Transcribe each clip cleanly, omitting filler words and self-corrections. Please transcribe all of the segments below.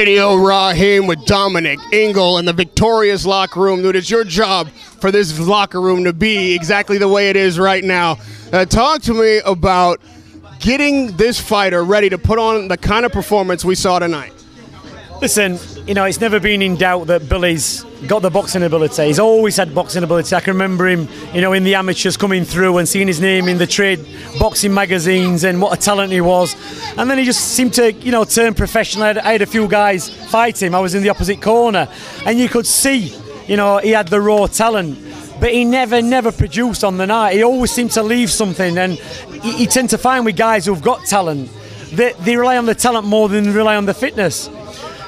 Radio Raheem with Dominic, INGLE, and the victorious locker room. Dude, it's your job for this locker room to be exactly the way it is right now. Talk to me about getting this fighter ready to put on the kind of performance we saw tonight. Listen, you know, it's never been in doubt that Billy's got the boxing ability. He's always had boxing ability. I can remember him, you know, in the amateurs coming through and seeing his name in the trade boxing magazines and what a talent he was. And then he just seemed to, you know, turn professional. I had a few guys fight him. I was in the opposite corner. And you could see, you know, he had the raw talent. But he never produced on the night. He always seemed to leave something. And you tend to find with guys who've got talent, they rely on the talent more than they rely on the fitness.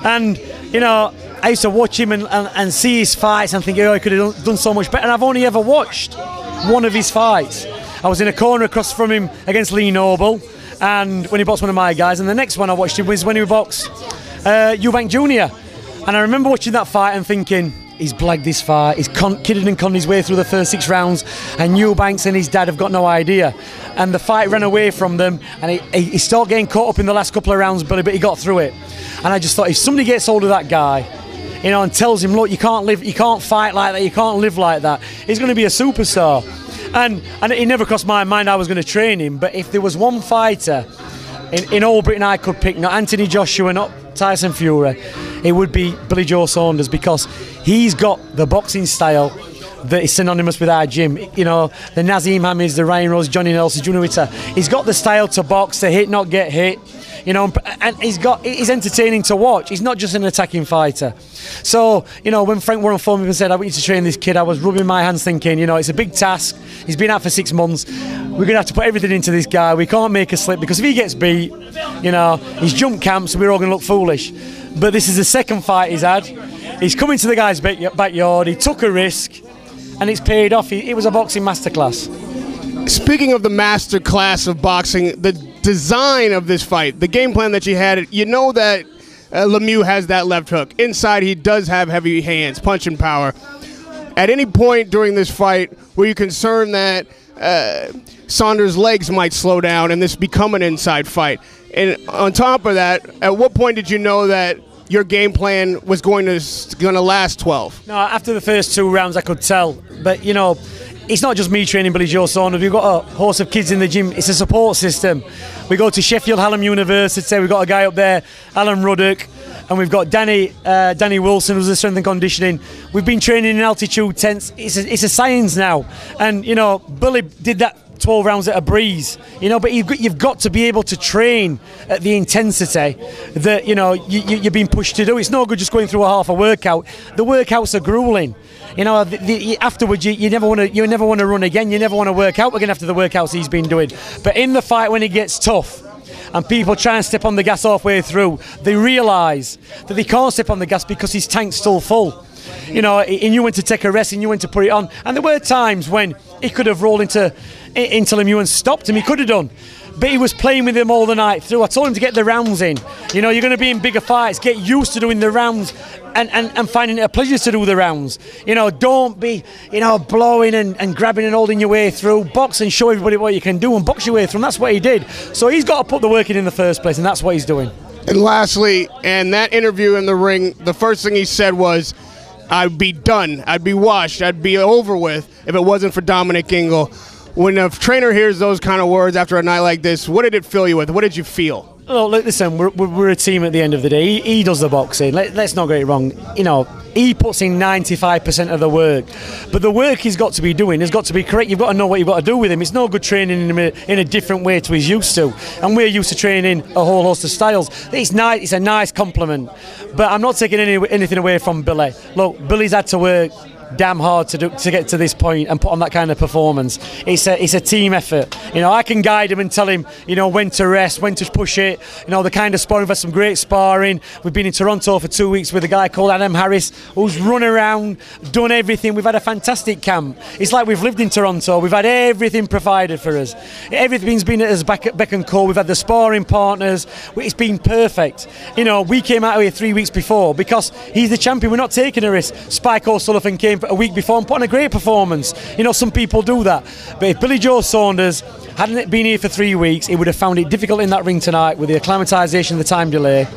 And, you know, I used to watch him and see his fights and think, oh, he could have done so much better. And I've only ever watched one of his fights. I was in a corner across from him against Lee Noble, and when he boxed one of my guys. And the next one I watched him was when he boxed Eubank Jr. And I remember watching that fight and thinking, he's blagged this fight. He's kidded and conned his way through the first 6 rounds, and Eubanks and his dad have got no idea. And the fight ran away from them, and he started getting caught up in the last couple of rounds, Billy, but he got through it. And I just thought, if somebody gets hold of that guy, you know, and tells him, look, you can't fight like that, you can't live like that, he's going to be a superstar. And it never crossed my mind I was going to train him. But if there was one fighter in all Britain I could pick, not Anthony Joshua, not Tyson Fury, it would be Billy Joe Saunders, because he's got the boxing style that is synonymous with our gym. You know, the Nazim Hamids, the Ryan Rose, Johnny Nelson, Junior Witter. He's got the style to box, to hit, not get hit. You know, and he's entertaining to watch. He's not just an attacking fighter. So, you know, when Frank Warren phoned me and said, I want you to train this kid, I was rubbing my hands thinking, you know, it's a big task. He's been out for 6 months. We're going to have to put everything into this guy. We can't make a slip, because if he gets beat, you know, he's jumped camps, we're all going to look foolish. But this is the second fight he's had. He's come into the guy's backyard, he took a risk, and it's paid off. It was a boxing masterclass. Speaking of the master class of boxing, the design of this fight, the game plan that you had, you know that Lemieux has that left hook. Inside, he does have heavy hands, punching power. At any point during this fight, were you concerned that Saunders' legs might slow down and this become an inside fight? And on top of that, at what point did you know that your game plan was going to last 12? No, after the first 2 rounds, I could tell. But, you know, it's not just me training Billy Joe Saunders. We've got a host of kids in the gym. It's a support system. We go to Sheffield Hallam University. We've got a guy up there, Alan Ruddock, and we've got Danny Wilson, who's a strength and conditioning. We've been training in altitude tents. It's a science now. And, you know, Billy did that 12 rounds at a breeze, you know, but you've got to be able to train at the intensity that, you know, you're being pushed to do. It's no good just going through a half a workout. The workouts are grueling. You know, afterwards you never want to run again. You never want to work out again after the workouts he's been doing. But in the fight, when it gets tough and people try and step on the gas halfway through, they realise that they can't step on the gas because his tank's still full. You know, he knew when to take a rest, he knew when to put it on. And there were times when he could have rolled into Lemieux and stopped him. He could have done. But he was playing with him all the night through. I told him to get the rounds in. You know, you're going to be in bigger fights. Get used to doing the rounds and finding it a pleasure to do the rounds. You know, don't be, you know, blowing and grabbing and holding your way through. Box and show everybody what you can do and box your way through. And that's what he did. So he's got to put the work in the first place, and that's what he's doing. And lastly, in that interview in the ring, the first thing he said was, I'd be done, I'd be washed, I'd be over with if it wasn't for Dominic INGLE. When a trainer hears those kind of words after a night like this, what did it fill you with? What did you feel? Oh, look, listen, we're a team at the end of the day. He does the boxing. Let's not get it wrong. You know, he puts in 95% of the work. But the work he's got to be doing has got to be correct. You've got to know what you've got to do with him. It's no good training him in a different way to he's used to. And we're used to training a whole host of styles. It's nice. It's a nice compliment. But I'm not taking anything away from Billy. Look, Billy's had to work damn hard to get to this point and put on that kind of performance. It's a team effort. You know, I can guide him and tell him, you know, when to rest, when to push it. You know, the kind of sparring. We've had some great sparring. We've been in Toronto for 2 weeks with a guy called Adam Harris, who's run around, done everything. We've had a fantastic camp. It's like we've lived in Toronto. We've had everything provided for us. Everything's been at us beck and call. We've had the sparring partners. It's been perfect. You know, we came out here 3 weeks before because he's the champion. We're not taking a risk. Spike O'Sullivan came a week before and put on a great performance. You know, some people do that. But if Billy Joe Saunders hadn't been here for 3 weeks, he would have found it difficult in that ring tonight with the acclimatisation, the time delay.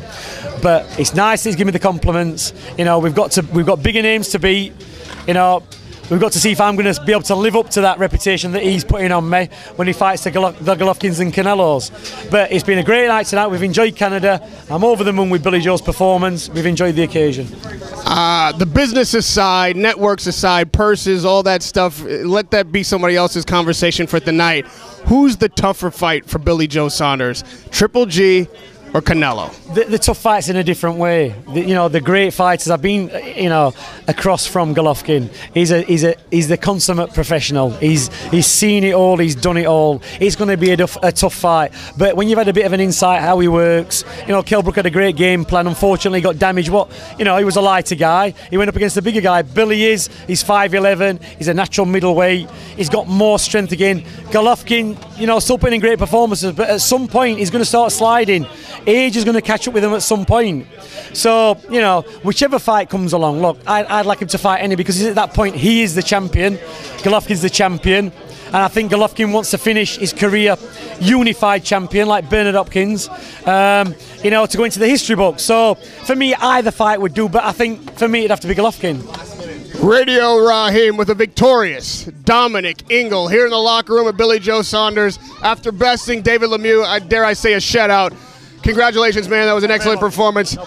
But it's nice that he's giving me the compliments. You know, we've got bigger names to beat. You know, we've got to see if I'm going to be able to live up to that reputation that he's putting on me when he fights the Golovkins and Canelos. But it's been a great night tonight. We've enjoyed Canada. I'm over the moon with Billy Joe's performance. We've enjoyed the occasion. The business aside, networks aside, purses, all that stuff, let that be somebody else's conversation for tonight. Who's the tougher fight for Billy Joe Saunders? Triple G or Canelo? The tough fights in a different way. The great fighters. I've been, across from Golovkin. He's the consummate professional. He's seen it all. He's done it all. It's going to be a tough fight. But when you've had a bit of an insight how he works, Kell Brook had a great game plan. Unfortunately, he got damaged. He was a lighter guy. He went up against a bigger guy. Billy he's 5'11". He's a natural middleweight. He's got more strength again. Golovkin, still putting in great performances, but at some point he's going to start sliding. Age is going to catch up with him at some point. So, whichever fight comes along, look, I'd like him to fight any, because at that point he is the champion. Golovkin's the champion. And I think Golovkin wants to finish his career unified champion like Bernard Hopkins, to go into the history book. So, for me, either fight would do, but I think for me it'd have to be Golovkin. Radio Raheem with a victorious Dominic Ingle here in the locker room of Billy Joe Saunders after besting David Lemieux. Dare I say a shutout. Congratulations, man. That was an excellent performance.